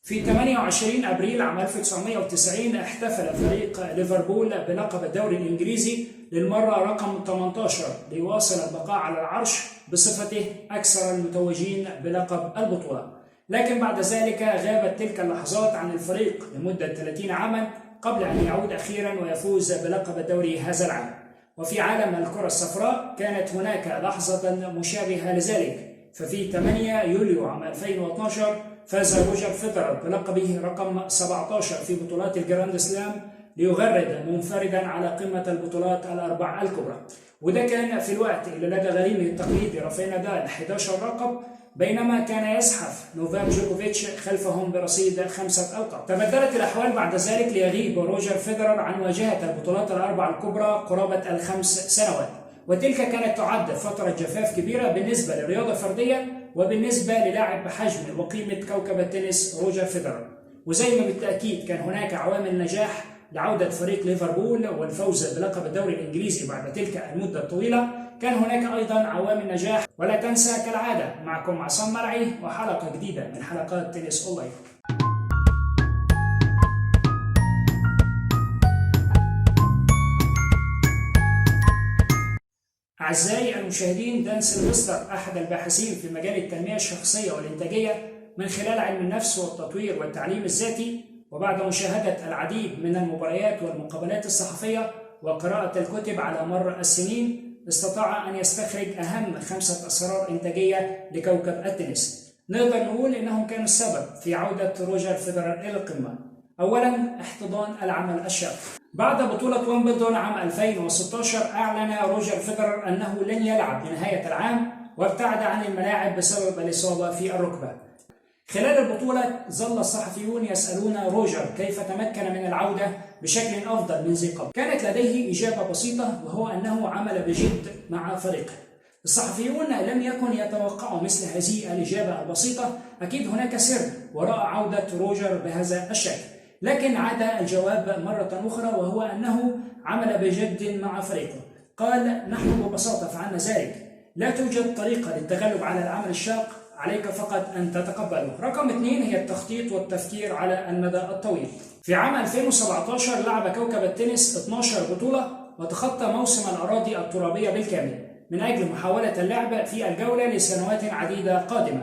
في 28 أبريل عام 1990 احتفل فريق ليفربول بلقب الدوري الإنجليزي للمرة رقم 18 ليواصل البقاء على العرش بصفته أكثر المتوجين بلقب البطولة. لكن بعد ذلك غابت تلك اللحظات عن الفريق لمدة 30 عاما قبل أن يعود أخيرا ويفوز بلقب الدوري هذا العام. وفي عالم الكرة الصفراء كانت هناك لحظة مشابهة لذلك، ففي 8 يوليو عام 2012 فاز روجر فيدرر بلقبه رقم 17 في بطولات الجراند سلام ليغرد منفردا على قمة البطولات الأربع الكبرى. وده كان في الوقت اللي لدى غريمه التقليدي رافائيل نادال 11 لقب، بينما كان يزحف نوفاك جوكوفيتش خلفهم برصيد 5 ألقاب. تبدلت الأحوال بعد ذلك ليغيب روجر فيدرر عن واجهة البطولات الأربع الكبرى قرابة 5 سنوات، وتلك كانت تعد فترة جفاف كبيرة بالنسبة للرياضة الفردية وبالنسبة للاعب بحجم وقيمة كوكب التنس روجر فيدرر. وزي ما بالتأكيد كان هناك عوامل نجاح لعودة فريق ليفربول والفوز بلقب الدوري الإنجليزي بعد تلك المدة الطويلة، كان هناك أيضا عوامل نجاح. ولا تنسى كالعادة معكم عصام مرعي وحلقة جديدة من حلقات تنس أونلاين. أعزائي المشاهدين، دان سيلفستر أحد الباحثين في مجال التنمية الشخصية والإنتاجية من خلال علم النفس والتطوير والتعليم الذاتي، وبعد مشاهدة العديد من المباريات والمقابلات الصحفية وقراءة الكتب على مر السنين، استطاع أن يستخرج أهم 5 أسرار إنتاجية لكوكب التنس. نقدر نقول إنهم كانوا السبب في عودة روجر فيدرر إلى القمة. أولاً، احتضان العمل الشاق. بعد بطولة ويمبلدون عام 2016 أعلن روجر فيدرر أنه لن يلعب لنهاية العام وابتعد عن الملاعب بسبب الإصابة في الركبة. خلال البطولة ظل الصحفيون يسألون روجر كيف تمكن من العودة بشكل أفضل من ذي قبل. كانت لديه إجابة بسيطة، وهو أنه عمل بجد مع فريقه. الصحفيون لم يكن يتوقعوا مثل هذه الإجابة البسيطة، أكيد هناك سر وراء عودة روجر بهذا الشكل. لكن عاد الجواب مرة أخرى، وهو أنه عمل بجد مع فريقه. قال: نحن ببساطة فعلنا ذلك، لا توجد طريقة للتغلب على العمل الشاق، عليك فقط أن تتقبله. رقم 2 هي التخطيط والتفكير على المدى الطويل. في عام 2017 لعب كوكب التنس 12 بطولة وتخطى موسم الأراضي الترابية بالكامل من أجل محاولة اللعب في الجولة لسنوات عديدة قادمة.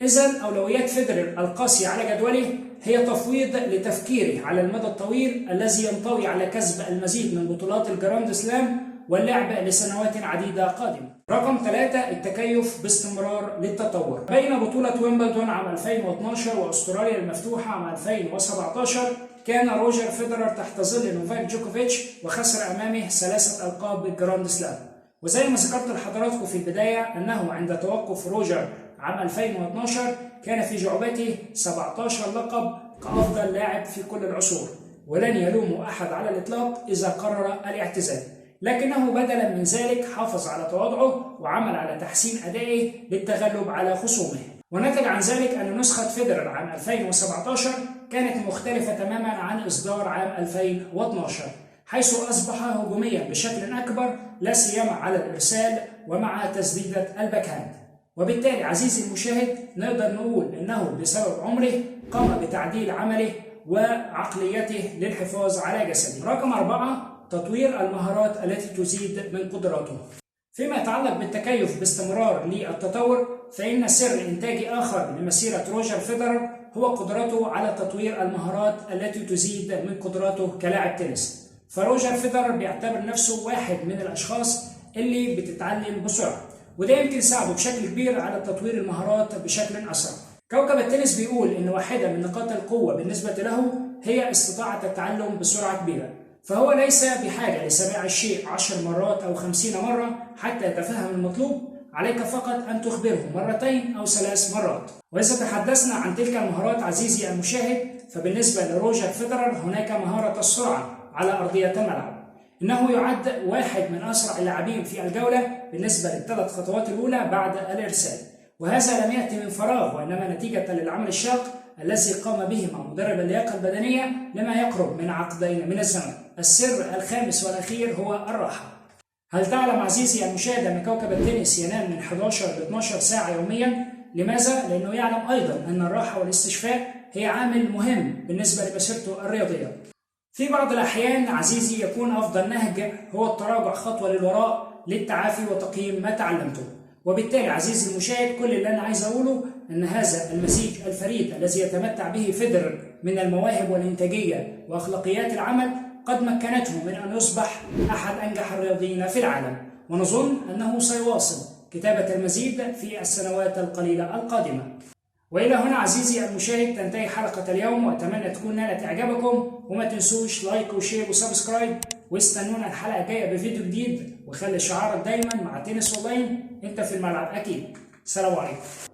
إذن أولويات فيدرر القاسية على جدوله هي تفويض لتفكيره على المدى الطويل الذي ينطوي على كسب المزيد من بطولات الجراند سلام واللعب لسنوات عديدة قادمة. رقم 3 التكيف باستمرار للتطور. بين بطولة ويمبلدون عام 2012 وأستراليا المفتوحة عام 2017 كان روجر فيدرر تحت ظل نوفاك جوكوفيتش وخسر أمامه 3 ألقاب بالجراند سلام. وزي ما ذكرت لحضراتكم في البداية أنه عند توقف روجر عام 2012 كان في جعبته 17 لقب كأفضل لاعب في كل العصور، ولن يلوم أحد على الإطلاق إذا قرر الاعتزال. لكنه بدلا من ذلك حافظ على تواضعه وعمل على تحسين أدائه للتغلب على خصومه. ونتج عن ذلك أن نسخة فيدرر عام 2017 كانت مختلفة تماما عن إصدار عام 2012، حيث أصبح هجوميا بشكل أكبر، لا سيما على الإرسال ومع تسديدة الباكهاند. وبالتالي عزيزي المشاهد نقدر نقول أنه بسبب عمره قام بتعديل عمله وعقليته للحفاظ على جسده. رقم 4 تطوير المهارات التي تزيد من قدراته. فيما يتعلق بالتكيف باستمرار للتطور، فإن سر إنتاجي آخر لمسيرة روجر فيدرر هو قدرته على تطوير المهارات التي تزيد من قدراته كلاعب تنس. فروجر فيدرر بيعتبر نفسه واحد من الأشخاص اللي بتتعلم بسرعة، وده يمكن يساعده بشكل كبير على تطوير المهارات بشكل أسرع. كوكب التنس بيقول إن واحدة من نقاط القوة بالنسبة له هي استطاعة التعلم بسرعة كبيرة، فهو ليس بحاجة لسماع الشيء 10 مرات أو 50 مرة حتى يتفهم المطلوب، عليك فقط أن تخبره 2 أو 3 مرات. وإذا تحدثنا عن تلك المهارات عزيزي المشاهد، فبالنسبة لروجر فيدرر هناك مهارة السرعة على أرضية الملعب. إنه يعد واحد من أسرع اللاعبين في الجولة بالنسبة ل3 خطوات الأولى بعد الإرسال، وهذا لم يأتي من فراغ، وإنما نتيجة للعمل الشاق الذي قام به مع مدرب اللياقة البدنية لما يقرب من 2 عقدين من الزمن. السر الخامس والأخير هو الراحة. هل تعلم عزيزي المشاهد أن كوكب التنس ينام من 11 ل 12 ساعة يوميا؟ لماذا؟ لأنه يعلم أيضا أن الراحة والاستشفاء هي عامل مهم بالنسبة لمسيرته الرياضية. في بعض الأحيان عزيزي يكون أفضل نهج هو التراجع خطوة للوراء للتعافي وتقييم ما تعلمته. وبالتالي عزيزي المشاهد، كل اللي أنا عايز أقوله أن هذا المزيج الفريد الذي يتمتع به فيدرر من المواهب والإنتاجية وأخلاقيات العمل قد مكنته من أن يصبح أحد أنجح الرياضيين في العالم، ونظن أنه سيواصل كتابة المزيد في السنوات القليلة القادمة. وإلى هنا عزيزي المشاهد تنتهي حلقة اليوم، وأتمنى تكون نالت إعجابكم، وما تنسوش لايك وشير وسبسكرايب، واستنونا الحلقة الجاية بفيديو جديد. وخلي شعارك دايما مع تنس أونلاين، أنت في الملعب أكيد. سلام عليكم.